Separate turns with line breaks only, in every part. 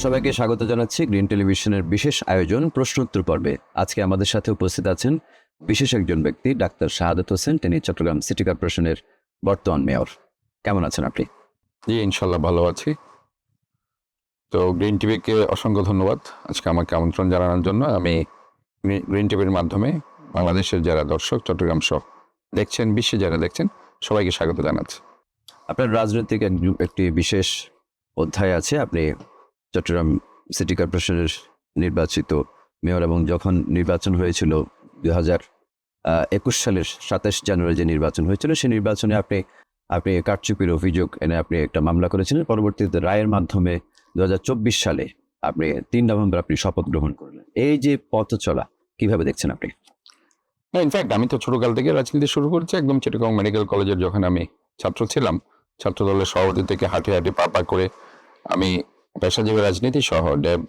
সবাইকে স্বাগত জানাচ্ছি গ্রিন টেলিভিশনের বিশেষ আয়োজন প্রশ্নোত্তর পর্বে। আজকে আমাদের সাথে উপস্থিত আছেন বিশেষ একজন ব্যক্তি, ডাক্তার শাহাদাত হোসেন। তিনি চট্টগ্রাম সিটি কর্পোরেশনের বর্তমান মেয়র। কেমন আছেন আপনি?
জি, ইনশাল্লাহ ভালো আছি। তো গ্রিন টিভিকে অসংখ্য ধন্যবাদ আজকে আমাকে আমন্ত্রণ জানানোর জন্য। আমি গ্রিন টিভির মাধ্যমে বাংলাদেশের যারা দর্শক, চট্টগ্রাম সহ দেখছেন, বিশ্বে যারা দেখছেন, সবাইকে স্বাগত জানাচ্ছি।
আপনার রাজনৈতিক একটি বিশেষ অধ্যায় আছে। আপনি চট্টগ্রাম সিটি কর্পোরেশনের নির্বাচিত মেয়র, এবং যখন নির্বাচন হয়েছিল 2021 সালের 27 জানুয়ারি যে নির্বাচন হয়েছিল, সেই নির্বাচনে আপনি কারচুপির অভিযোগ এনে আপনি একটা মামলা করেছিলেন। পরবর্তীতে রায়ের মাধ্যমে 2024 সালে আপনি 3 নভেম্বর আপনি শপথ গ্রহণ করলেন। এই যে পথ চলা কিভাবে দেখছেন আপনি?
ইনফ্যাক্ট আমি তো ছোটকাল থেকে রাজনীতি শুরু করেছি। একদম চিটাগং মেডিকেল কলেজের যখন আমি ছাত্র ছিলাম, ছাত্র দলের সভাপতি থেকে হাঁটি হাঁটি পা করে আমি পেশাজীবী রাজনীতি সহ ড্যাব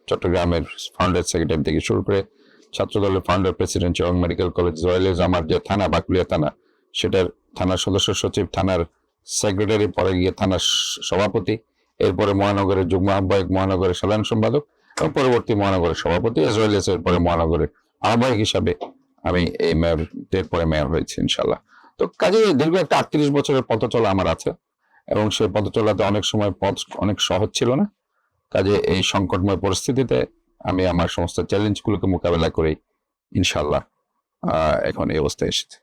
চট্টগ্রামের ফাউন্ডার সেক্রেটারি থেকে শুরু করে ছাত্র দলের founder president Chittagong medical college, royal আমার যে থানা বাকুলিয়া থানা, সেটার থানার সদস্য সচিব, থানার সেক্রেটারি, পরে গিয়ে থানার সভাপতি, এরপরে মহানগরের যুগ্ম আহ্বায়ক, মহানগরের সাধারণ সম্পাদক এবং পরবর্তী মহানগরের সভাপতি, এর পরে মহানগরের আহ্বায়ক হিসাবে আমি এই মেয়রের পরে মেয়র হয়েছি ইনশাল্লাহ। তো কাজে দীর্ঘ একটা 38 বছরের পথ চলা আমার আছে, এবং সেই পথ চলাতে অনেক সময় পথ অনেক সহজ ছিল না। কাজে এই সংকটময় পরিস্থিতিতে আমি আমার সমস্ত চ্যালেঞ্জগুলোকে মোকাবেলা করে ইনশাল্লাহ এখন এই অবস্থায় এসেছি।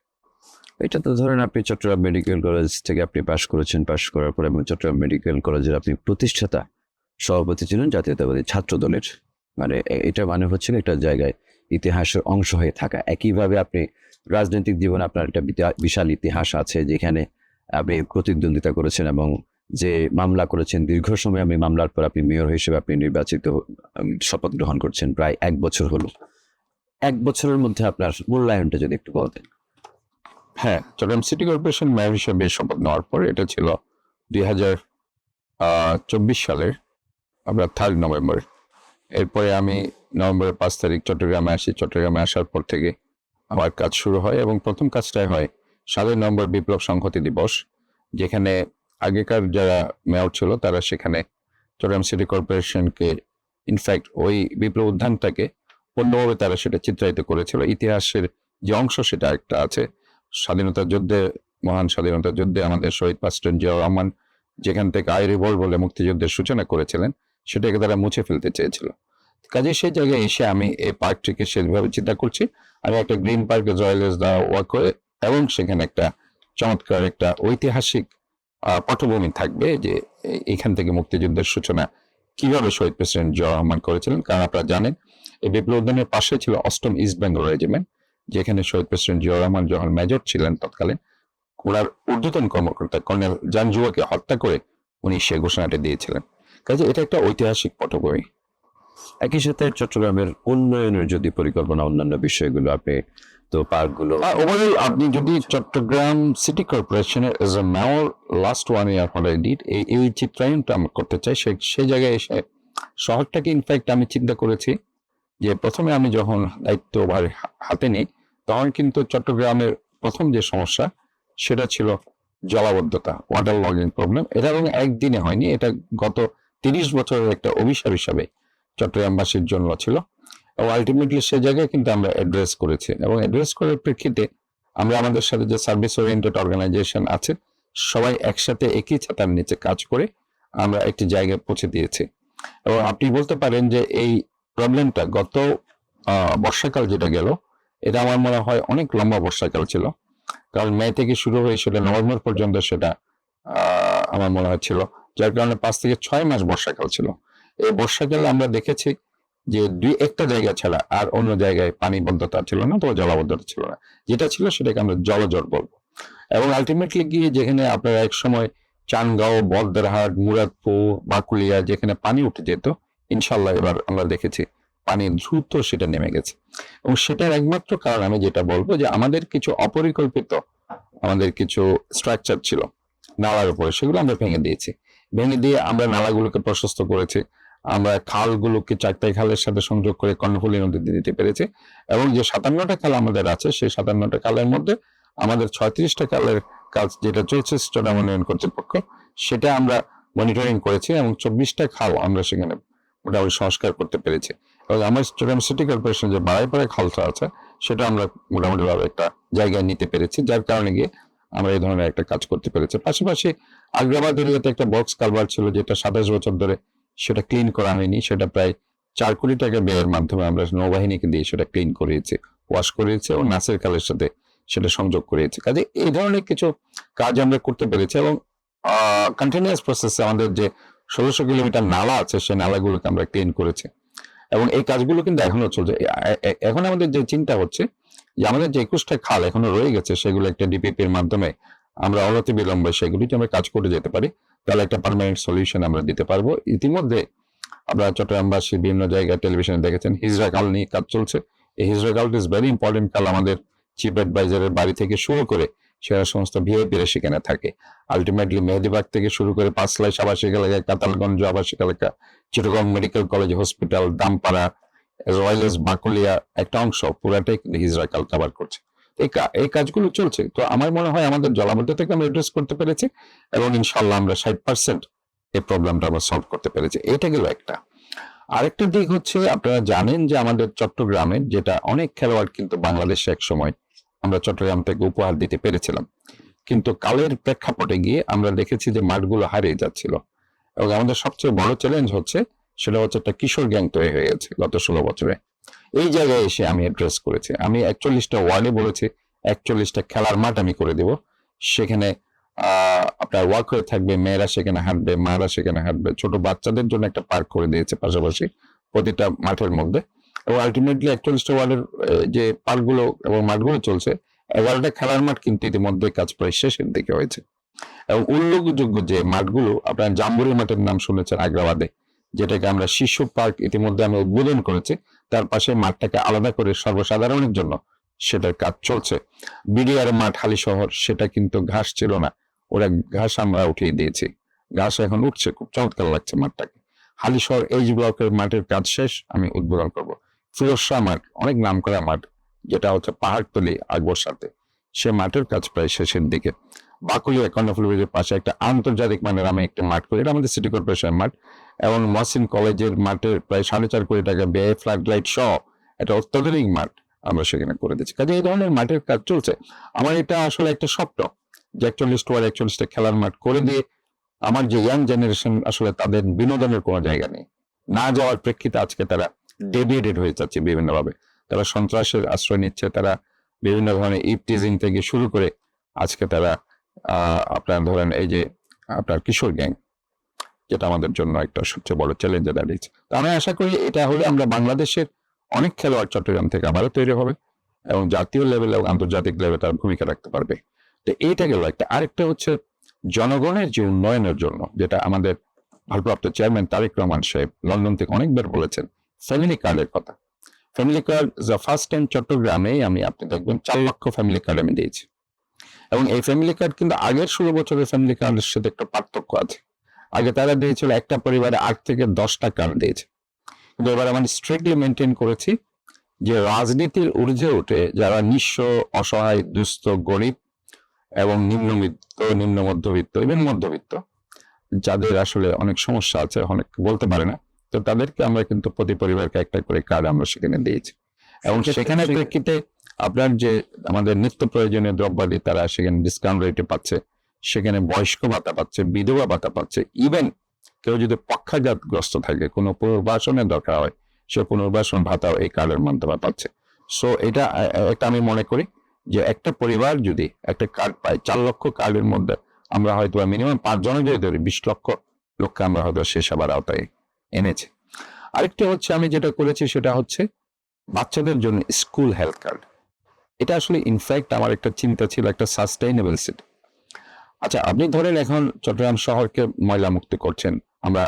এটা তো ধরেন আপনি চট্টগ্রাম মেডিকেল কলেজ থেকে আপনি পাশ করেছেন, পাশ করার পরে এবং চট্টগ্রাম মেডিকেল কলেজের আপনি প্রতিষ্ঠাতা সভাপতি ছিলেন জাতীয়তাবাদী ছাত্র দলের। মানে এটা মানে হচ্ছিল একটা জায়গায় ইতিহাসের অংশ হয়ে থাকা। একইভাবে আপনি রাজনৈতিক জীবনে আপনার একটা বিশাল ইতিহাস আছে, যেখানে আপনি প্রতিদ্বন্দ্বিতা করেছেন এবং যে মামলা করেছেন। দীর্ঘ সময় আমি মামলার পর আপনি মেয়র হিসেবে আপনি নির্বাচিত শপথ গ্রহণ করছেন। প্রায় 1 বছর হলো। 1 বছরের মধ্যে আপনার মূল্যায়নটা যদি একটু বলতেন।
হ্যাঁ, চট্টগ্রাম সিটি কর্পোরেশন মেয়র হিসেবে শপথ নেওয়ার পর, এটা ছিল 2024 সালের আমরা 3 নভেম্বর। এরপরে আমি নভেম্বরের 5 তারিখ চট্টগ্রামে আসি। চট্টগ্রামে আসার পর থেকে আমার কাজ শুরু হয়, এবং প্রথম কাজটাই হয় 7 নভেম্বর বিপ্লব সংহতি দিবস, যেখানে আগেকার যারা মেয়র ছিল তারা সেখানে চট্টগ্রাম সিটি কর্পোরেশনকে ইনফ্যাক্ট ওই বিপ্লব উদ্যানটাকে অন্যভাবে তারা সেটা চিত্রায়িত করেছিল। ইতিহাসের যে অংশ সেটা একটা আছে। স্বাধীনতা যুদ্ধে, মহান স্বাধীনতা যুদ্ধে আমাদের শহীদ প্রেসিডেন্ট জিয়াউর রহমান যেখান থেকে আই রিভল্ট বলে মুক্তিযুদ্ধের সূচনা করেছিলেন, সেটাকে তারা মুছে ফেলতে চেয়েছিল। কাজে সেই জায়গায় এসে আমি এই পার্কটিকে সেভাবে চিন্তা করছি। আমি একটা গ্রিন পার্কে জয়েলেস দ্বারা ওয়াক করে, এবং সেখানে একটা চমৎকার একটা ঐতিহাসিক পটভূমি থাকবে, যে এখান থেকে মুক্তিযুদ্ধের সূচনা কিভাবে শহীদ প্রেসিডেন্ট জিয়াউর রহমান করেছিলেন। কারণ আপনারা জানেন, এই বিপ্লব উদ্যানের পাশে ছিল 8ম ইস্ট বেঙ্গল রেজিমেন্ট, যেখানে শহীদ প্রেসিডেন্ট জিয়াউর রহমান যখন মেজর ছিলেন তৎকালীন, ওনার ঊর্ধ্বতন কর্মকর্তা কর্নেল জানজুয়াকে হত্যা করে উনি সে ঘোষণাটা দিয়েছিলেন। কাজে এটা একটা ঐতিহাসিক পটভূমি।
একই সাথে চট্টগ্রামের উন্নয়নের যদি পরিকল্পনা, অন্যান্য বিষয়গুলো, আপনি তো পার্কগুলো
ওভারঅল আপনি যদি চট্টগ্রাম সিটি কর্পোরেশনের এজ এ মেয়র লাস্ট 1 ইয়ার হলে এই চিত্রায়নটা আমি করতে চাই, সেই জায়গায় এসে শহরটাকে ইনফ্যাক্ট আমি চিন্তা করেছি যে প্রথমে আমি যখন দায়িত্ব হাতে নিই, তখন কিন্তু চট্টগ্রামের প্রথম যে সমস্যা সেটা ছিল জলাবদ্ধতা, ওয়াটার লগিং প্রবলেম। এটা এবং একদিনে হয়নি, এটা গত 30 বছরের একটা অভিশাপ হিসাবে চট্টগ্রামবাসীর জন্য ছিল, এবং আলটিমেটলি সে জায়গায় কিন্তু আমরা অ্যাড্রেস করেছি। এবং অ্যাড্রেস করার প্রেক্ষিতে আমরা আমাদের সাথে যে সার্ভিস ওরিয়েন্টেড অর্গানাইজেশন আছে, সবাই একসাথে একই ছাতার নিচে কাজ করে আমরা একটি জায়গায় পৌঁছে দিয়েছি। এবং আপনি বলতে পারেন যে এই প্রবলেমটা গত বর্ষাকাল যেটা গেল, এটা আমার মনে হয় অনেক লম্বা বর্ষাকাল ছিল। কারণ মে থেকে শুরু হয়ে সেটা নভেম্বর পর্যন্ত সেটা আমার মনে হয় ছিল, যার কারণে 5 থেকে 6 মাস বর্ষাকাল ছিল। এই বর্ষাকালে আমরা দেখেছি যে 2-1টা জায়গা ছাড়া আর অন্য জায়গায় পানিবদ্ধতা ছিল না, তো জলাবদ্ধতা ছিল না। যেটা ছিল সেটাকে আমরা জলজট বলবো। এবং আলটিমেটলি গিয়ে যেখানে আপনারা এক সময় চানগাঁও, বলদেরহাট, মুরাদপুর, বাকুলিয়া যেখানে পানি উঠে যেত, ইনশাল্লাহ এবার আমরা দেখেছি পানি দ্রুত সেটা নেমে গেছে। এবং সেটার একমাত্র কারণ আমি যেটা বলবো, যে আমাদের কিছু অপরিকল্পিত আমাদের কিছু স্ট্রাকচার ছিল নালার উপরে, সেগুলো আমরা ভেঙে দিয়েছি। ভেঙে দিয়ে আমরা নালাগুলোকে প্রশস্ত করেছি। আমরা খালগুলোকে 4টা খালের সাথে সংযোগ করে কর্ণফুলী নদীতে দিতে পেরেছি। এবং যে 57টা খাল আমাদের আছে, সেই 57টা খালের মধ্যে আমাদের 36টা খালের কাজ যেটা চলছে চট্টগ্রাম উন্নয়ন কর্তৃপক্ষ, সেটা আমরা মনিটরিং করেছি, এবং 24টা খাল আমরা সেখানে মোটামুটি সংস্কার করতে পেরেছি। এবং আমার চট্টগ্রাম সিটি কর্পোরেশন যে বাড়াইপাড়ায় খালটা আছে সেটা আমরা মোটামুটি ভাবে একটা জায়গায় নিতে পেরেছি, যার কারণে গিয়ে আমরা এই ধরনের একটা কাজ করতে পেরেছি। পাশাপাশি আগ্রাবাদ এরিয়াতে একটা বক্স কালভার ছিল যেটা 27 বছর ধরে সেটা ক্লিন করা হয়নি, সেটা প্রায় 4 কোটি টাকা ব্যয়ের মাধ্যমে আমরা নৌবাহিনীকে দিয়ে সেটা ক্লিন করিয়েছি, ওয়াশ করিয়েছি এবং নাসের খালের সাথে সেটা সংযোগ করিয়েছি। কাজে এই ধরনের কিছু কাজ আমরা করতে পেরেছি এবং কন্টিনিউয়াস প্রসেসে আমাদের যে 1600 কিলোমিটার নালা আছে সেই নালাগুলোকে আমরা ক্লিন করেছি এবং এই কাজগুলো কিন্তু এখনো চলছে। এখন আমাদের যে চিন্তা হচ্ছে যে আমাদের যে 21টা খাল এখনো রয়ে গেছে সেগুলো একটা ডিপিপির মাধ্যমে আমরা অনতি বিলম্বে সেগুলিতে আমরা কাজ করে যেতে পারি, তাহলে একটা পার্মানেন্ট সলিউশন আমরা দিতে পারবো। ইতিমধ্যে আমরা চট্টগ্রামবাসী বিভিন্ন জায়গায় টেলিভিশনে দেখেছেন হিজরা খাল নিয়ে কাজ চলছে। এই হিজরা খাল ইজ ভেরি ইম্পর্টেন্ট খাল, আমাদের চিফ অ্যাডভাইজারের বাড়ি থেকে শুরু করে সেরা সমস্ত ভিআইপিরা সেখানে থাকে। আলটিমেটলি মেহেদিবাগ থেকে শুরু করে পাঁচলাইশ আবাসিক এলাকা, কাতালগঞ্জ আবাসিক এলাকা, Chittagong medical college hospital, Dampara, Royals, Bakulia একটা অংশ পুরাটাই কিন্তু হিজরা খাল কভার করছে। এই কাজগুলো চলছে। তো আমার মনে হয় আমাদের জলাবদ্ধতাকে আমরা অ্যাড্রেস করতে পেরেছি এবং ইনশাল্লাহ আমরা 60% এই প্রবলেমটা আমরা সলভ করতে পেরেছি। এটা গেল একটা। আরেকটা দিক হচ্ছে আপনারা জানেন যে আমাদের চট্টগ্রামের যেটা অনেক খেলোয়াড় কিন্তু বাংলাদেশে এক সময় আমরা চট্টগ্রাম থেকে উপহার দিতে পেরেছিলাম, কিন্তু কালের প্রেক্ষাপটে গিয়ে আমরা দেখেছি যে মাঠগুলো হারিয়ে যাচ্ছিল এবং আমাদের সবচেয়ে বড় চ্যালেঞ্জ হচ্ছে সেটা হচ্ছে একটা কিশোর গ্যাং তৈরি হয়ে গেছে গত 16 বছরে। এই জায়গায় এসে আমি অ্যাড্রেস করেছি, আমি 41টা ওয়ার্ডে বলেছি 41টা খেলার মাঠ আমি করে দেব, সেখানে আপনার ওয়াক হয়ে থাকবে, মেয়েরা সেখানে হাঁটবে, মায়েরা সেখানে হাঁটবে, ছোট বাচ্চাদের জন্য একটা পার্ক করে দিয়েছে পাশাপাশি প্রতিটা মাঠের মধ্যে। এবং আলটিমেটলি 41টা ওয়ার্ডের যে পার্কগুলো এবং মাঠগুলো চলছে, 11টা খেলার মাঠ কিন্তু ইতিমধ্যে কাজ প্রায় শেষের দিকে হয়েছে। এবং উল্লেখযোগ্য যে মাঠগুলো আপনার জাম্বুরি মাঠের নাম শুনেছেন আগ্রাবাদে, যেটাকে আমরা শিশু পার্ক ইতিমধ্যে আমি উদ্বোধন করেছি, তার পাশে মাঠটাকে আলাদা করে সর্বসাধারণের জন্য সেটার কাজ চলছে। বিডিআর মাঠ হালিশহর, সেটা কিন্তু ঘাস ছিল না, ওরা ঘাস আমরা উঠিয়ে দিয়েছি, ঘাস এখন উঠছে, খুব চমৎকার লাগছে মাঠটাকে। হালিশহর এইচ ব্লকের মাঠের কাজ শেষ, আমি উদ্বোধন করব। ফিরোজ শাহ মাঠ অনেক নাম করা মাঠ, যেটা হচ্ছে পাহাড়তলি আকবর সাথে, সে মাঠের কাজ প্রায় শেষের দিকে। বাকুলিয়া কর্ণফুলী ব্রিজের পাশে একটা আন্তর্জাতিক মানের আমি একটা মাঠ করি, এটা আমাদের সিটি কর্পোরেশনের মাঠ, এবং মহসিন কলেজের মাঠের প্রায় 4.5 কোটি টাকা ব্যয়ে ফ্লাড লাইট সহ একটা অত্যাধুনিক মাঠ আমরা সেখানে করে দিচ্ছি। কাজে এই ধরনের মাঠের কাজ চলছে। আমার এটা আসলে একটা স্বপ্ন যে 41টা খেলার মাঠ করে দিয়ে আমার যে ইয়াং জেনারেশন আসলে তাদের বিনোদনের কোনো জায়গা নেই, না যাওয়ার প্রেক্ষিতে আজকে তারা ডেভিয়েটেড হয়ে যাচ্ছে বিভিন্নভাবে, তারা সন্ত্রাসের আশ্রয় নিচ্ছে, তারা বিভিন্ন ধরনের ইপটিজিং থেকে শুরু করে আজকে তারা আপনার ধরেন এই যে আপনার কিশোর গ্যাং, যেটা আমাদের জন্য একটা সবচেয়ে বড় চ্যালেঞ্জে দাঁড়িয়েছে। তো আমি আশা করি এটা হলে আমরা বাংলাদেশের অনেক খেলোয়াড় চট্টগ্রাম থেকে আবারও তৈরি হবে এবং জাতীয় লেভেলে এবং আন্তর্জাতিক লেভেলে তার ভূমিকা রাখতে পারবে। তো এইটা গেল একটা। আরেকটা হচ্ছে জনগণের যে উন্নয়নের জন্য, যেটা আমাদের ভারপ্রাপ্ত চেয়ারম্যান তারেক রহমান সাহেব লন্ডন থেকে অনেকবার বলেছেন, ফ্যামিলি কার্ডের কথা। ফ্যামিলি কার্ড ফার্স্ট টাইম চট্টগ্রামে আপনি দেখবেন 4 লক্ষ ফ্যামিলি কার্ড আমি দিয়েছি। এবং এই ফ্যামিলি কার্ড কিন্তু আগের 16 বছরের ফ্যামিলি কার্ডের সাথে একটা পার্থক্য আছে। আগে তারা দিয়েছিল একটা পরিবারে 8 থেকে 10টা কার্ড দিয়েছে, কিন্তু এবার আমি স্ট্রিক্টলি মেনটেন করেছি যে রাজনীতির ঊর্ধ্বে উঠে যারা নিঃস্ব, অসহায়, দুস্থ, গরিব এবং নিম্নবিত্ত, নিম্ন মধ্যবিত্ত, ইভেন মধ্যবিত্ত, যাদের আসলে অনেক সমস্যা আছে, অনেক বলতে পারে না, তো তাদেরকে আমরা কিন্তু প্রতি পরিবারকে একটা করে কার্ড আমরা সেখানে দিয়েছি। এবং সেখানে প্রেক্ষিতে আপনার যে আমাদের নিত্য প্রয়োজনীয় দ্রব্যাদি তারা সেখানে ডিসকাউন্ট রেটে পাচ্ছে, সেখানে বয়স্ক ভাতা পাচ্ছে, বিধবা ভাতা পাচ্ছে, ইভেন কেউ যদি পক্ষাঘাতগ্রস্ত থাকে, কোনো পুনর্বাসনের দরকার হয়, সে পুনর্বাসন ভাতাও এই কার্ডের মাধ্যমে পাচ্ছে। সো এটা একটা আমি মনে করি যে একটা পরিবার যদি একটা কার্ড পায়, 4 লক্ষ কার্ডের মধ্যে আমরা হয়তো মিনিমাম 5 জনের যদি ধরি 20 লক্ষ লোককে আমরা হয়তো সে সেবার আওতায় এনেছি। আরেকটা হচ্ছে আমি যেটা করেছি সেটা হচ্ছে বাচ্চাদের জন্য স্কুল হেলথ কার্ড। এটা আসলে ইনফ্যাক্ট আমার একটা চিন্তা ছিল একটা সাস্টেইনেবল সিটি। আচ্ছা, আপনি ধরেন এখন চট্টগ্রাম শহরকে ময়লা মুক্ত করছেন, আমরা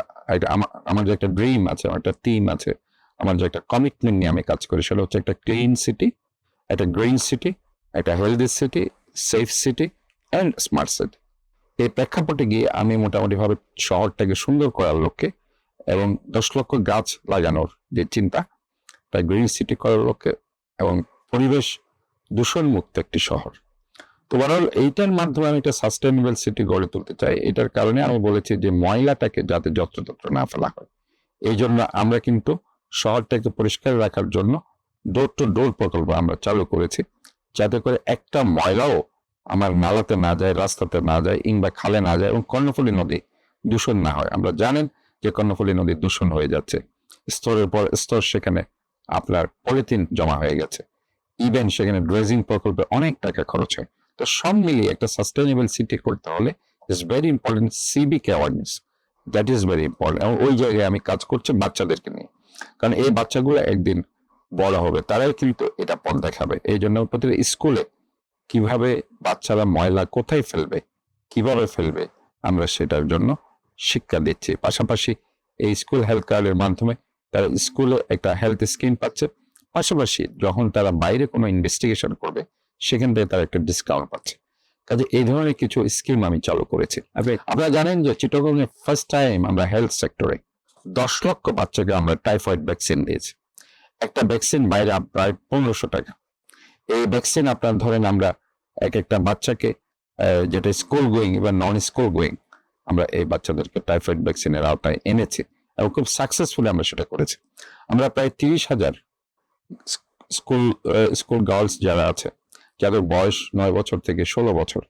আমার যে একটা ড্রিম আছে, আমার একটা থিম আছে, আমার যে একটা কমিটমেন্ট নিয়ে আমি কাজ করি, সেটা হচ্ছে একটা ক্লিন সিটি, একটা গ্রিন সিটি, একটা healthy city, safe city and smart city. এই প্রেক্ষাপটে গিয়ে আমি মোটামুটি ভাবে শহরটাকে সুন্দর করার লক্ষ্যে এবং 10 লক্ষ গাছ লাগানোর যে চিন্তা, তাই গ্রিন সিটি করার লক্ষ্যে এবং পরিবেশ দূষণ মুক্ত একটি শহর। তো ওভারঅল এইটার মাধ্যমে আমি একটা সাস্টেইনেবল সিটি গড়ে তুলতে চাই। এটার কারণে আমি বলেছি যে ময়লাটাকে যাতে যত্রতত্র না ফেলা হয়, এই জন্য আমরা কিন্তু শহরটাকে পরিষ্কার রাখার জন্য ডোর টু ডোর প্রকল্প আমরা চালু করেছি, যাতে করে একটা ময়লাও আমার নালাতে না যায়, রাস্তাতে না যায়, কিংবা খালে না যায়, এবং কর্ণফুলী নদী দূষণ না হয়। আমরা জানেন যে কর্ণফুলী নদী দূষণ হয়ে যাচ্ছে, স্তরের পর স্তর সেখানে আপনার পলিথিন জমা হয়ে গেছে, ইভেন সেখানে ড্রেজিং প্রকল্পে অনেক টাকা খরচ হয়। তো সব মিলিয়ে একটা সাস্টেনেবল সিটি করতে হলে it's very important civic awareness, that is very important. এবং ওই জায়গায় আমি কাজ করছি বাচ্চাদেরকে নিয়ে, কারণ এই বাচ্চাগুলো একদিন বড় হবে, তারাই কিন্তু এটা পথ দেখাবে। এই জন্য প্রতিটা স্কুলে কিভাবে বাচ্চারা ময়লা কোথায় ফেলবে, কিভাবে ফেলবে, আমরা সেটার জন্য শিক্ষা দিচ্ছি। পাশাপাশি এই স্কুল হেলথ কার্ডের মাধ্যমে তারা স্কুলে একটা হেলথ স্কিম পাচ্ছে, পাশাপাশি যখন তারা বাইরে কোনো ইনভেস্টিগেশন করবে সেখান থেকে তারা একটা ডিসকাউন্ট পাচ্ছে। কাজে এই ধরনের কিছু স্কিম আমি চালু করেছি। আপনারা জানেন যে চিটাগংয়ে ফার্স্ট টাইম আমরা হেলথ সেক্টরে 10 লক্ষ বাচ্চাকে আমরা টাইফয়েড ভ্যাকসিন দিয়েছি। একটা ভ্যাকসিন বাইরে প্রায় 1500 টাকা। এই ভ্যাকসিন আপনার ধরেন আমরা এক একটা বাচ্চাকে যেটা স্কুল গোয়িং বা নন স্কুল গোয়িং, আমরা এই বাচ্চাদেরকে টাইফয়েড ভ্যাকসিনের আওতায় এনেছি এবং খুব সাকসেসফুলি আমরা সেটা করেছি। আমরা প্রায় 30,000 স্কুল গার্লস যারা আছে, যাদের বয়স 9 বছর থেকে 16 বছর,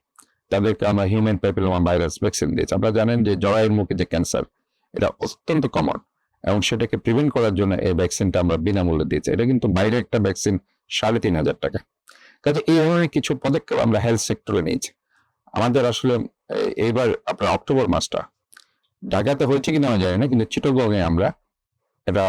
তাদেরকে আমরা হিউম্যান প্যাপিলোমা ভাইরাস ভ্যাকসিন দিয়েছি। আমরা জানেন যে জরায়ুর মুখে যে ক্যান্সার, এটা অত্যন্ত কমন, এবং সেটাকে প্রিভেন্ট করার জন্য এই ভ্যাকসিনটা আমরা বিনামূল্যে দিয়েছি। এটা কিন্তু বাইরে একটা ভ্যাকসিন 3,500 টাকা। কাজে এই ধরনের কিছু পদক্ষেপ আমরা হেলথ সেক্টরে নিয়েছি। আমাদের আসলে এইবার আপনার অক্টোবর মাসটা ঢাকাতে হয়েছে কিনা আমি জানি না, কিন্তু চিটাগংয়ে আমরা এটা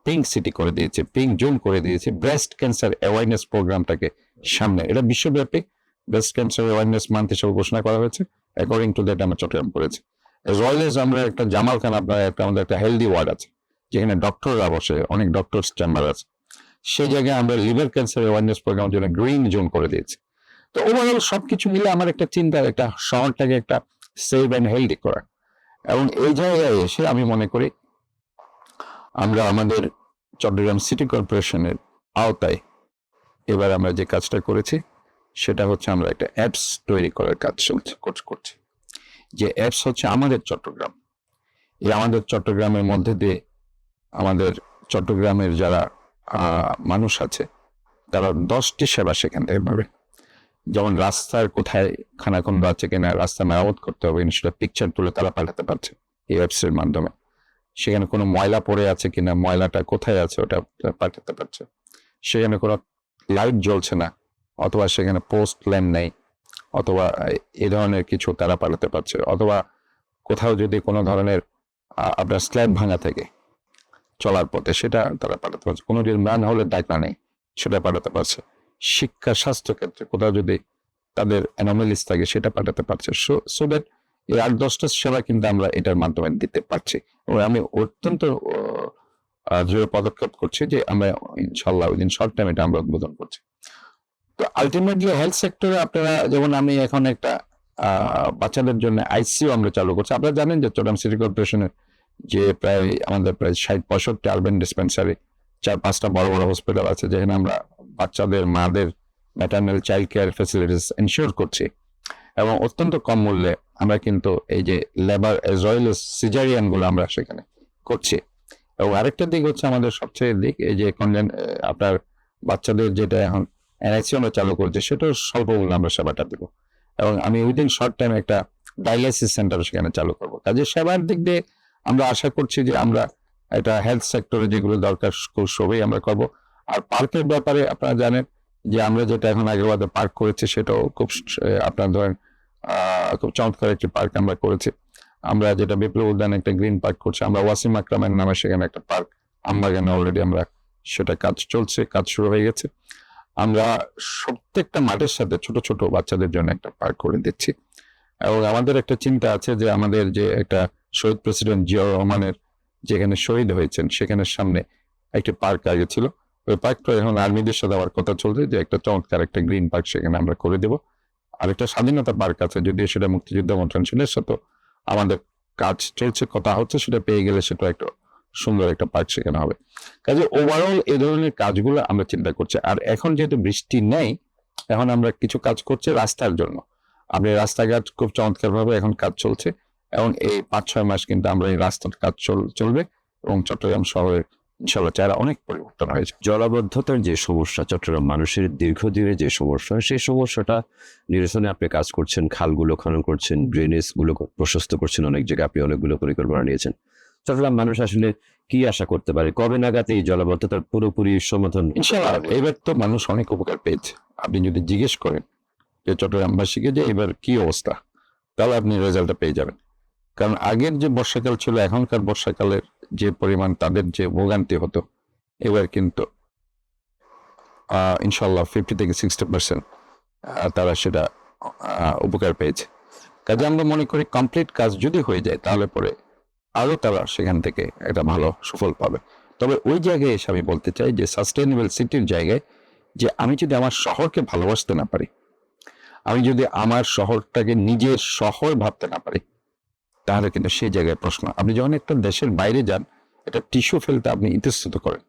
পিঙ্ক সিটি করে দিয়েছি, পিঙ্ক জোন করে দিয়েছি। ব্রেস্ট ক্যান্সার অ্যাওয়ারনেস প্রোগ্রামটাকে সামনে, এটা বিশ্বব্যাপী ব্রেস্ট ক্যান্সার অ্যাওয়ারনেস মান্থ হিসেবে ঘোষণা করা হয়েছে। অ্যাকর্ডিং টু দ্যাট আমরা চট্টগ্রাম করেছি। এজ ওয়েল এজ আমরা একটা জামাল খান, আপনার আমাদের একটা হেলদি ওয়ার্ড আছে যেখানে ডক্টররা বসে, অনেক ডক্টরস চেম্বার আছে, সেই জায়গায় আমরা লিভার ক্যান্সার অ্যাওয়ারনেস প্রোগ্রামের জন্য গ্রিন জোন করে দিয়েছি। তো ওভারঅল সবকিছু মিলে আমার একটা চিন্তা, একটা শহরটাকে একটা সেভ অ্যান্ড হেলদি করা। এবং এই জায়গায় এসে আমি মনে করি আমরা আমাদের চট্টগ্রাম সিটি কর্পোরেশনের আওতায় এবার আমরা যে কাজটা করেছি সেটা হচ্ছে আমরা একটা অ্যাপস তৈরি করার কাজ করছি। যে অ্যাপস হচ্ছে আমাদের চট্টগ্রাম, এই আমাদের চট্টগ্রামের মধ্যে দিয়ে আমাদের চট্টগ্রামের যারা মানুষ আছে তারা 10টি সেবা সেখান থেকে পাবে। যেমন রাস্তার কোথায় খানাখন্দ আছে কিনা, রাস্তা মেরামত করতে হবে সেটা পিকচার তুলে তারা পাঠাতে পারছে এই অ্যাপস এর মাধ্যমে। সেখানে কোনো ময়লা পড়ে আছে কিনা, ময়লাটা কোথায় আছে ওটা পাঠাতে পারছে। সেখানে কোনো লাইট জ্বলছে না, অথবা সেখানে পোস্ট ল্যাম্প নেই, অথবা এই ধরনের কিছু তারা পাঠাতে পারছে। অথবা কোথাও যদি কোনো ধরনের আপনার স্ল্যাব ভাঙা থেকে চলার পথে, সেটা তারা পাঠাতে পারছে। কোনো যদি ম্যান হোলের ডাকা নেই, সেটা পাঠাতে পারছে। শিক্ষা স্বাস্থ্য ক্ষেত্রে কোথাও যদি তাদের অ্যানোমালিস থাকে, সেটা পাঠাতে পারছে। সো দ্যাট এই 8-10টা সেবা কিন্তু আমরা এটার মাধ্যমে দিতে পারছি। এবং আমি অত্যন্ত জোরে পদক্ষেপ করছি যে আমরা ইনশাল্লাহ উইদিন শর্ট টাইম এটা আমরা উদ্বোধন করছি। তো আলটিমেটলি হেলথ সেক্টরে আপনারা, যেমন আমি এখন একটা বাচ্চাদের জন্য আইসিইউ আমরা চালু করছি। আপনারা জানেন যে চট্টগ্রাম সিটি কর্পোরেশনের যে আমাদের প্রায় 60-65 আরবান ডিসপেন্সারি, 4-5টা বড় বড় হসপিটাল আছে, যেখানে আমরা বাচ্চাদের, মাদের maternal child care facilities ensure করছি। এবং অত্যন্ত কম মূল্যে আমরা কিন্তু এই যে labour as well as caesarean গুলো আমরা সেখানে করছি। এবং আরেকটা দিক হচ্ছে আমাদের সবচেয়ে দিক, এই যে আপনার বাচ্চাদের যেটা এখন এনআইসি আমরা চালু করছি, সেটাও স্বল্প মূল্যে আমরা সেবাটা দেবো। এবং আমি উইদিন শর্ট টাইম একটা ডায়ালাইসিস সেন্টার সেখানে চালু করবো। কাজে সেবার দিক দিয়ে আমরা আশা করছি যে আমরা এটা হেলথ সেক্টরে যেগুলো দরকার সবই আমরা করবো। আর পার্কের ব্যাপারে আপনারা জানেন যে আমরা যেটা এখন আগ্রাবাদে পার্ক করেছি, সেটাও খুব আপনার ধরেন খুব চমৎকার একটি পার্ক আমরা করেছি। আমরা যেটা বিপ্লব উদ্যান একটা গ্রিন পার্ক করছি, আমরা ওয়াসিম আকরামের নামে সেখানে একটা পার্ক আমবাগানে অলরেডি আমরা সেটা কাজ চলছে, কাজ শুরু হয়ে গেছে। আমরা প্রত্যেকটা মাঠের সাথে ছোট ছোট বাচ্চাদের জন্য একটা পার্ক করে দিচ্ছি। এবং আমাদের একটা চিন্তা আছে যে আমাদের যে একটা শহীদ প্রেসিডেন্ট জিয়াউর রহমানের যেখানে শহীদ হয়েছেন, সেখানে সামনে একটি পার্ক আগে ছিল, ওই পার্কটা এখন আর্মিদের সাথে আমার কথা চলছে যে একটা চমৎকার একটা গ্রিন পার্ক সেখানে আমরা করে দেব। আরেকটা স্বাধীনতা পার্ক আছে, যদিও সেটা মুক্তিযুদ্ধ মন্ত্রণালয়ের সাথে আমাদের কাজ চলছে, কথা হচ্ছে, সেটা পেয়ে গেলে সেটা একটা সুন্দর একটা পার্ক সেখানে হবে। কাজে ওভারঅল এই ধরনের কাজগুলো আমরা চিন্তা করছি। আর এখন যেহেতু বৃষ্টি নেই, এখন আমরা কিছু কাজ করছি রাস্তার জন্য। আপনি রাস্তাঘাট খুব চমৎকার ভাবে এখন কাজ চলছে, এবং এই 5-6 মাস কিন্তু আমরা এই রাস্তার কাজ চলবে। এবং চট্টগ্রাম শহরের ইনশাল্লাহ চেহারা অনেক পরিবর্তন হয়েছে।
জলাবদ্ধতার যে সমস্যা, চট্টগ্রাম মানুষের দীর্ঘদিনের যে সমস্যা, সেই সমস্যাটা নিরসনে আপনি কাজ করছেন, খালগুলো খনন করছেন, ড্রেনেজ গুলো প্রশস্ত করছেন, অনেক জায়গায় আপনি অনেকগুলো পরিকল্পনা নিয়েছেন। চট্টগ্রাম মানুষ আসলে কি আশা করতে পারে, কবে নাগাদ এই জলাবদ্ধতার পুরোপুরি সমাধান?
ইনশাল্লাহ এবার তো মানুষ অনেক উপকার পেয়েছে। আপনি যদি জিজ্ঞেস করেন যে চট্টগ্রামবাসীকে যে এবার কি অবস্থা, তাহলে আপনি রেজাল্টটা পেয়ে যাবেন। কারণ আগের যে বর্ষাকাল ছিল, এখনকার বর্ষাকালের যে পরিমাণ তাদের যে ভোগান্তি হতো, এবার কিন্তু ইনশাল্লাহ 50 থেকে 60% তারা সেটা উপকার পেয়েছে। কাজে আমরা মনে করি কমপ্লিট কাজ যদি হয়ে যায় তাহলে পরে আরো তারা সেখান থেকে একটা ভালো সুফল পাবে। তবে ওই জায়গায় এসে আমি বলতে চাই যে সাস্টেইনেবল সিটির জায়গায় যে আমি যদি আমার শহরকে ভালোবাসতে না পারি, আমি যদি আমার শহরটাকে নিজের শহর ভাবতে না পারি, তাহলে কিন্তু সেই জায়গায় প্রশ্ন। আপনি যখন একটা দেশের বাইরে যান, একটা টিস্যু ফেলতে আপনি ইতস্তত করেন,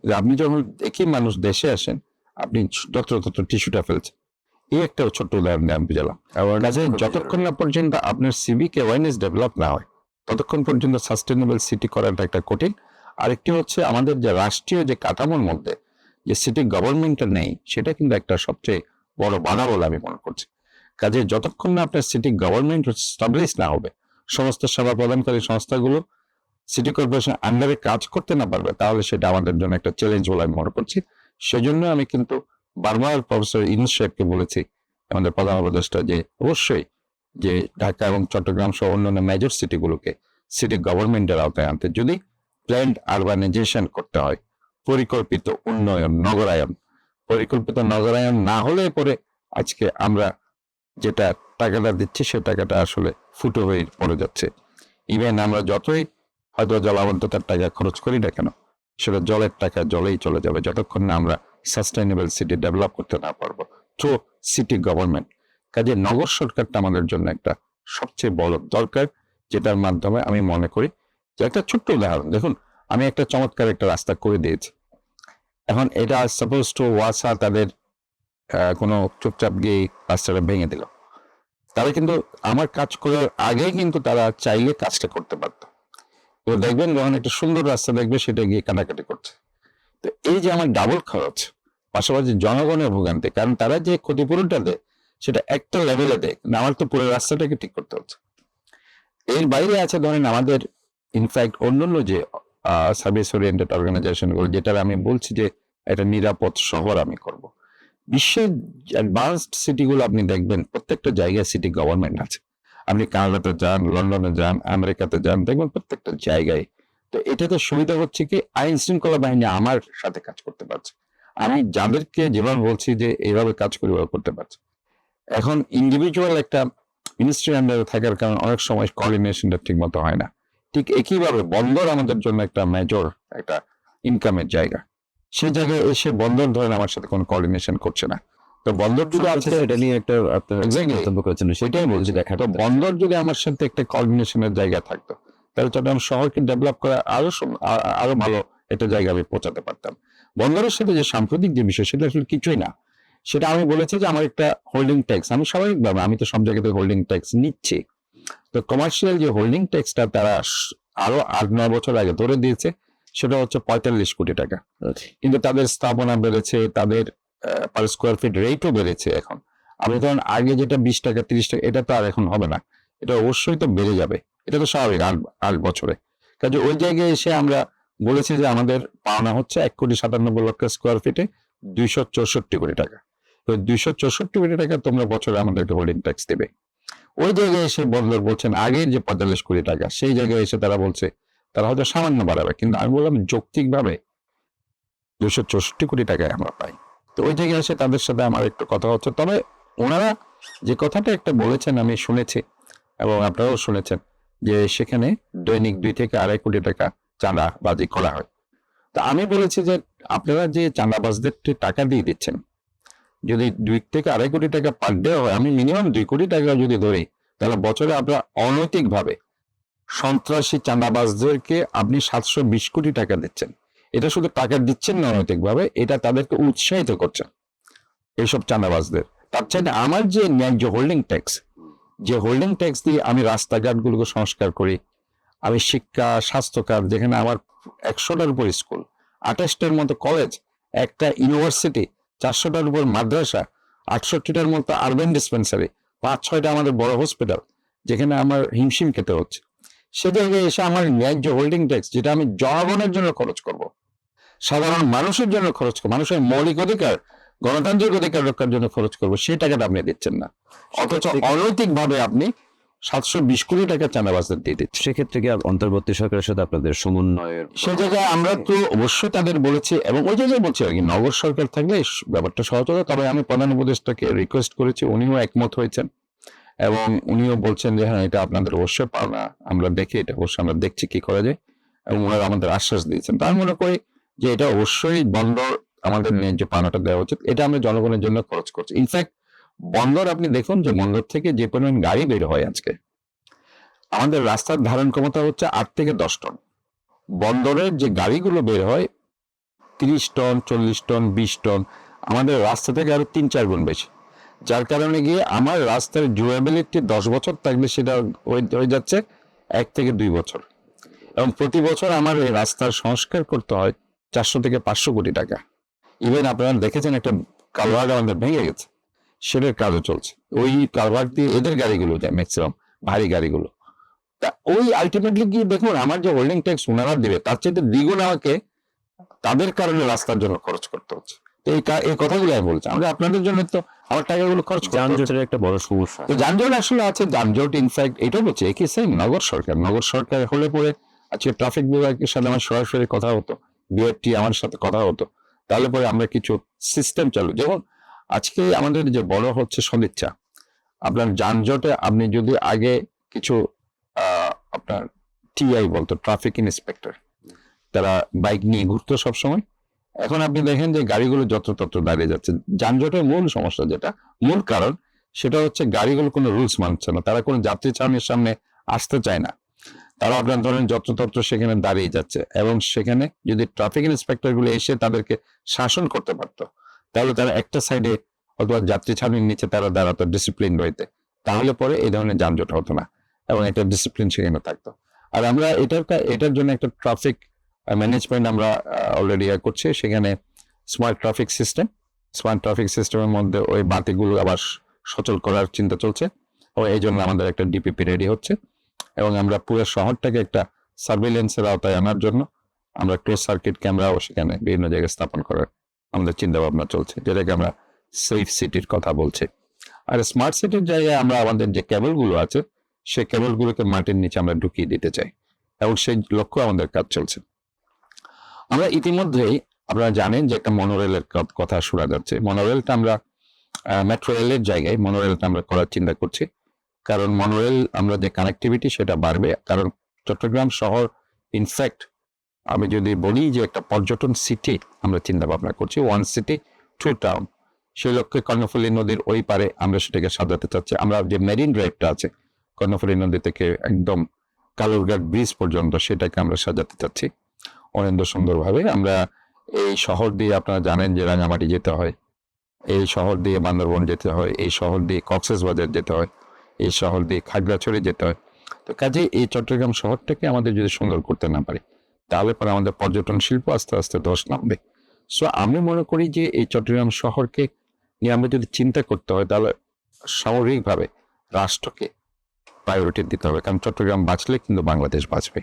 যে আপনি যখন দেখি মানুষ দেশে আসেন, আপনি যত্র টিস্যুটা ফেলছেন। এই একটা ছোট্ট উদাহরণ আমি বুঝালাম। কাজে যতক্ষণ না পর্যন্ত আপনার সিভিক অ্যাওয়ারনেস ডেভেলপ না হয়, ততক্ষণ পর্যন্ত সাস্টেনেবল সিটি করাটা একটা কঠিন। আরেকটি হচ্ছে আমাদের যে রাষ্ট্রীয় যে কাঠামোর মধ্যে যে সিটি গভর্নমেন্টটা নেই, সেটা কিন্তু একটা সবচেয়ে বড় বাধা বলে আমি মনে করছি। কাজে যতক্ষণ না আপনার সিটি গভর্নমেন্ট স্টাবলিশ না হবে, সমস্ত সেবা প্রদানকারী সংস্থাগুলো সিটি কর্পোরেশন আন্ডারে কাজ করতে না পারবে, তাহলে সেটা আমাদের জন্য একটা চ্যালেঞ্জ বলে আমি মনে করছি। সেজন্য আমি কিন্তু বারবার প্রফেসর ইউনূস সাহেবকে বলেছি, আমাদের প্রধান উপদেষ্টা, যে অবশ্যই যে ঢাকা এবং চট্টগ্রাম সহ অন্যান্য মেজর সিটিগুলোকে সিটি গভর্নমেন্টের আওতায় আনতে, যদি প্ল্যান্ড আরবানাইজেশন করতে হয়, পরিকল্পিত উন্নয়ন, নগরায়ন, পরিকল্পিত নগরায়ন না হলে পরে আজকে আমরা যেটা টাকাটা দিচ্ছি সে টাকাটা আসলে ফুটো হয়ে পড়ে যাচ্ছে। ইভেন আমরা যতই হয়তো জলাবদ্ধতার টাকা খরচ করি না কেন, সেটা জলের টাকা জলেই চলে যাবে যতক্ষণ না আমরা সাস্টেইনেবল সিটি ডেভেলপ করতে না পারবো থ্রু সিটি গভর্নমেন্ট। কাজে নগর সরকারটা আমাদের জন্য একটা সবচেয়ে বড় দরকার, যেটার মাধ্যমে আমি মনে করি যে একটা ছোট্ট উদাহরণ দেখুন, আমি একটা চমৎকার একটা রাস্তা করে দিয়েছি। এখন এটা সাপোজ টু ওয়াসা তাদের কোনো চুপচাপ গিয়ে রাস্তাটা ভেঙে দিল, তাহলে কিন্তু আমার কাজ করার আগেই কিন্তু তারা চাইলে কাজটা করতে পারতো। তো দেখবেন যখন একটা সুন্দর রাস্তা দেখবে সেটা গিয়ে কাটাকাটি করছে। তো এই যে আমার ডাবল খরচ, পাশাপাশি জনগণের ভোগান্তি, কারণ তারা যে ক্ষতিপূরণটা দেয় সেটা একটা লেভেলে দেয়, কিন্তু আমার তো পুরো রাস্তাটাকে ঠিক করতে হচ্ছে। এর বাইরে আছে ধরেন আমাদের ইনফ্যাক্ট অন্যান্য যে সার্ভিস ওরিয়েন্টেড অর্গানাইজেশন গুলো, যেটা আমি বলছি যে একটা নিরাপদ শহর আমি করব। বিশ্বের অ্যাডভান্সড সিটিগুলো আপনি দেখবেন প্রত্যেকটা জায়গায় সিটি গভর্নমেন্ট আছে। আপনি কানাডাতে যান, লন্ডনে যান, আমেরিকাতে যান, দেখবেন প্রত্যেকটা জায়গায়। তো এটাতে সুবিধা হচ্ছে কি, আইন শৃঙ্খলা বাহিনী আমার সাথে কাজ করতে পারছে। আমি যাদেরকে যেভাবে বলছি যে এইভাবে কাজ করে করতে পারছে। এখন ইন্ডিভিজুয়াল একটা মিনিস্ট্রি আন্ডারে থাকার কারণে অনেক সময় কোঅর্ডিনেশনটা ঠিক মতো হয় না। ঠিক একইভাবে বন্দর আমাদের জন্য একটা মেজর একটা ইনকামের জায়গা, সেই জায়গায় এসে বন্দর ধরেন আমার সাথে কোনো কোঅর্ডিনেশন করছে না। তো বন্দর যদি আছে,
এটা নিয়ে একটা আপনার
Exactly.
মন্তব্য করেছেন,
সেটাই বলছি। তো বন্দর যদি আমার সাথে একটা কোঅর্ডিনেশনের জায়গা থাকতো, তাহলে চট্টগ্রাম শহরকে ডেভেলপ করা আরো ভালো একটা জায়গা আমি পৌঁছাতে পারতাম। বন্দরের সাথে যে সাম্প্রতিক যে বিষয়, সেটা আসলে কিছুই না। সেটা আমি বলেছি যে আমার একটা হোল্ডিং ট্যাক্স, আমি স্বাভাবিকভাবে আমি তো সব জায়গাতে হোল্ডিং ট্যাক্স নিচ্ছি। তো কমার্শিয়াল যে হোল্ডিং ট্যাক্সটা তারা আরো 8-9 বছর আগে ধরে দিয়েছে, সেটা হচ্ছে 45 কোটি টাকা। কিন্তু তাদের স্থাপনা বেড়েছে, তাদের পার স্কোয়ার ফিট রেটও বেড়েছে। এখন আপনি ধরেন আগে যেটা 20 টাকা 30 টাকা, এটা তো আর এখন হবে না, এটা অবশ্যই তো বেড়ে যাবে। এটা তো স্বাভাবিক 8 বছরে। কাজে ওই জায়গায় এসে আমরা বলেছি যে আমাদের পাওনা হচ্ছে 1,97,00,000 স্কোয়ার ফিটে 264 কোটি টাকা। তো 264 কোটি টাকা তোমরা বছরে আমাদেরকে হোল্ডিং ট্যাক্স দেবে। ওই জায়গায় এসে বন্দর বলছেন আগের যে 45 কোটি টাকা, সেই জায়গায় এসে তারা বলছে তারা হয়তো সামান্য বাড়াবে, কিন্তু আমি বললাম যৌক্তিকভাবে 264 কোটি টাকায় আমরা পাই। তো ওই জায়গায় এসে তাদের সাথে আমার একটু কথা হচ্ছে। তবে ওনারা যে কথাটা একটা বলেছেন আমি শুনেছি এবং আপনারাও শুনেছেন, যে সেখানে দৈনিক 2 থেকে 2.5 কোটি টাকা চাঁদাবাজি করা হয়। তো আমি বলেছি যে আপনারা যে চাঁদাবাজদের টাকা দিয়ে দিচ্ছেন, যদি 2 থেকে 2.5 কোটি টাকা পার ডে হয়, আমি মিনিমাম 2 কোটি টাকা যদি ধরি, তাহলে বছরে আপনারা অনৈতিকভাবে সন্ত্রাসী চাঁদাবাজদেরকে আপনি 720 কোটি টাকা দিচ্ছেন। এটা শুধু টাকা দিচ্ছেন না অনৈতিকভাবে, এটা তাদেরকে উৎসাহিত করছেন এইসব চাঁদাবাজদের। তার চাইতে আমার যে ন্যায্য হোল্ডিং ট্যাক্স, যে হোল্ডিং ট্যাক্স দিয়ে আমি রাস্তাঘাটগুলোকে সংস্কার করি, আমি শিক্ষা, স্বাস্থ্যখাত, যেখানে আমার 100টার উপর স্কুল, 28টার মতো কলেজ, একটা ইউনিভার্সিটি, 400টার উপর মাদ্রাসা, 68টার মতো আরবান ডিসপেন্সারি, 5-6টা আমাদের বড় হসপিটাল, যেখানে আমার হিমশিম খেতে হচ্ছে। সে জায়গায় এসে আমার ন্যায্য হোল্ডিং ট্যাক্স, যেটা আমি জনগণের জন্য খরচ করব, সাধারণ মানুষের জন্য খরচ করবো, মানুষের মৌলিক অধিকার, গণতান্ত্রিক অধিকার রক্ষার জন্য খরচ করবো, সেই টাকাটা আপনি দিচ্ছেন না। অথচ অনৈতিক ভাবে আপনি 720 কোটি টাকা চাঁদাবাজদের দিয়ে দিচ্ছেন।
সেক্ষেত্রে কি অন্তর্বর্তী সরকারের সাথে আপনাদের সমন্বয়ের
সে জায়গায় আমরা তো অবশ্যই তাদের বলেছি, এবং ওই জায়গায় বলছি আর কি, নগর সরকার থাকলে এই ব্যাপারটা সহজ হতো। তবে আমি প্রধান উপদেষ্টাকে রিকোয়েস্ট করেছি, উনিও একমত হয়েছেন, এবং উনিও বলছেন যে হ্যাঁ, এটা আপনাদের অবশ্যই পাওনা, আমরা দেখি, এটা অবশ্যই আমরা দেখছি কি করা যায়, এবং ওনারা আমাদের আশ্বাস দিয়েছেন। তার মনে করি যে এটা অবশ্যই বন্দর আমাদের ন্যায্য পাওনাটা দেওয়া উচিত। এটা আমরা জনগণের জন্য খরচ করছি। ইনফ্যাক্ট বন্দর, আপনি দেখুন যে বন্দর থেকে যে পরিমাণ গাড়ি বের হয় আজকে, আমাদের রাস্তার ধারণ ক্ষমতা হচ্ছে 8 থেকে 10 টন। বন্দরের যে গাড়িগুলো বের হয় 30 টন, 40 টন, 20 টন, আমাদের রাস্তা থেকে আরো 3-4 গুণ বেশি। যার কারণে গিয়ে আমার রাস্তার ডিউরেবিলিটি 10 বছর থাকলে সেটা হয়ে যাচ্ছে 1 থেকে 2 বছর, এবং প্রতি বছর আমার এই রাস্তার সংস্কার করতে হয় 400 থেকে 500 কোটি টাকা। ইভেন আপনারা দেখেছেন একটা কালভার্ট আমাদের ভেঙে গেছে, সেটার কাজও চলছে। ওই কালভার্ট দিয়ে এদের গাড়িগুলো যায়, ম্যাক্সিমাম ভারী গাড়িগুলো। তা ওই আলটিমেটলি গিয়ে দেখুন আমার যে হোল্ডিং ট্যাক্স ওনারা দেবে তার চাইতে দ্বিগুণ আমাকে তাদের কারণে রাস্তার জন্য খরচ করতে হচ্ছে। তো এই কথাগুলো আমি বলছি, আমরা আপনাদের জন্য তো আমার টাকাগুলো খরচ করতে হচ্ছে।
যানজটের একটা বড় সমস্যা।
তো যানজট আসলে আছে, যানজট ইনফ্যাক্ট এটাও বলছে একই সেম নগর সরকার হলে পরে আজকে ট্রাফিক বিভাগের সাথে আমার সরাসরি কথা হতো, বিআরটি আমার সাথে কথা হতো, তাহলে পরে আমরা কিছু সিস্টেম চালু, যেমন আজকে আমাদের যে বড় হচ্ছে সদিচ্ছা, আপনার যানজটে আপনি যদি আগে কিছু আপনার টিআই বলতো, ট্রাফিক ইন্সপেক্টর, তারা বাইক নিয়ে ঘুরতো সবসময়, এখন আপনি দেখেন যে গাড়িগুলো যত্রতত্র দাঁড়িয়ে যাচ্ছে। যানজটের মূল সমস্যা, যেটা মূল কারণ, সেটা হচ্ছে গাড়িগুলো কোনো রুলস মানছে না, তারা কোনো যাত্রী ছাউনির সামনে আসতে চায় না, তারা আপনার ধরেন যত্রতত্র সেখানে দাঁড়িয়ে যাচ্ছে। এবং সেখানে যদি ট্রাফিক ইন্সপেক্টর গুলো এসে তাদেরকে শাসন করতে পারতো, তাহলে তারা একটা সাইডে অথবা যাত্রী ছাউনির নিচে তারা দাঁড়াতো ডিসিপ্লিন রইতে, তাহলে পরে এই ধরনের যানজট হতো না, এবং একটা ডিসিপ্লিন সেখানে থাকতো। আর আমরা এটার জন্য একটা ট্রাফিক ম্যানেজমেন্ট আমরা অলরেডি করছি, সেখানে স্মার্ট ট্রাফিক সিস্টেমের মধ্যে ওই বাতিগুলো আবার সচল করার চিন্তা চলছে, এবং এই জন্য আমাদের একটা ডিপিপি রেডি হচ্ছে, এবং আমরা পুরো শহরটাকে একটা সার্ভেইলেন্সের আওতায় আনার জন্য আমরা ক্লোজ সার্কিট ক্যামেরাও সেখানে বিভিন্ন জায়গায় স্থাপন করার আমাদের চিন্তা ভাবনা চলছে, যেটাকে আমরা সেফ সিটির কথা বলছি। আর স্মার্ট সিটির জায়গায় আমরা আমাদের যে কেবলগুলো আছে, সেই কেবলগুলোকে মাটির নিচে আমরা ঢুকিয়ে দিতে চাই, এবং সেই লক্ষ্য আমাদের কাজ চলছে। আমরা ইতিমধ্যেই, আপনারা জানেন যে একটা মনোরেলের কথা শোনা যাচ্ছে। মনোরেলটা আমরা মেট্রো রেলের জায়গায় মনোরেলটা আমরা করার চিন্তা করছি, কারণ মনোরেল আমরা যে কানেক্টিভিটি সেটা বাড়বে। কারণ চট্টগ্রাম শহর ইনফ্যাক্ট আমি যদি বলি যে একটা পর্যটন সিটি আমরা চিন্তা ভাবনা করছি, 1 সিটি 2 টাউন, সেই লক্ষ্যে কর্ণফুলী নদীর ওই পারে আমরা সেটাকে সাজাতে চাচ্ছি। আমরা যে মেরিন ড্রাইভটা আছে কর্ণফুলী নদী থেকে একদম কালুরঘাট ব্রিজ পর্যন্ত, সেটাকে আমরা সাজাতে চাচ্ছি অনেক সুন্দরভাবে। আমরা এই শহর দিয়ে, আপনারা জানেন যে রাঙামাটি যেতে হয়, এই শহর দিয়ে বান্দরবন যেতে হয়, এই শহর দিয়ে কক্সবাজার যেতে হয়, এই শহর দিয়ে খাগড়াছড়ি যেতে হয়। তো কাজে এই চট্টগ্রাম শহরটাকে আমাদের যদি সুন্দর করতে না পারি, তাহলে পরে আমাদের পর্যটন শিল্প আস্তে আস্তে ধস নামবে। সো আমি মনে করি যে এই চট্টগ্রাম শহরকে নিয়ে আমরা যদি চিন্তা করতে হয়, তাহলে সামগ্রিকভাবে রাষ্ট্রকে প্রায়োরিটি দিতে হবে, কারণ চট্টগ্রাম বাঁচলে কিন্তু বাংলাদেশ বাঁচবে,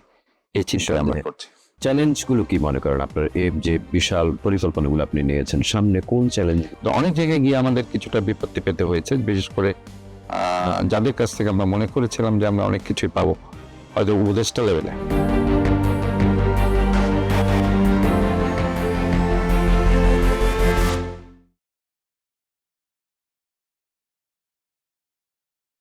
এই চিন্তা আমরা করছি।
চ্যালেঞ্জগুলো কি মনে করেন আপনার, এই যে বিশাল পরিকল্পনাগুলো আপনি নিয়েছেন, সামনে কোন চ্যালেঞ্জ?
তো অনেক জায়গায় গিয়ে আমাদের কিছুটা বিপত্তি পেতে হয়েছে, বিশেষ করে যাদের কাছ থেকে আমরা মনে করেছিলাম যে আমরা অনেক কিছুই পাবো, হয়তো উপদেষ্টা লেভেলে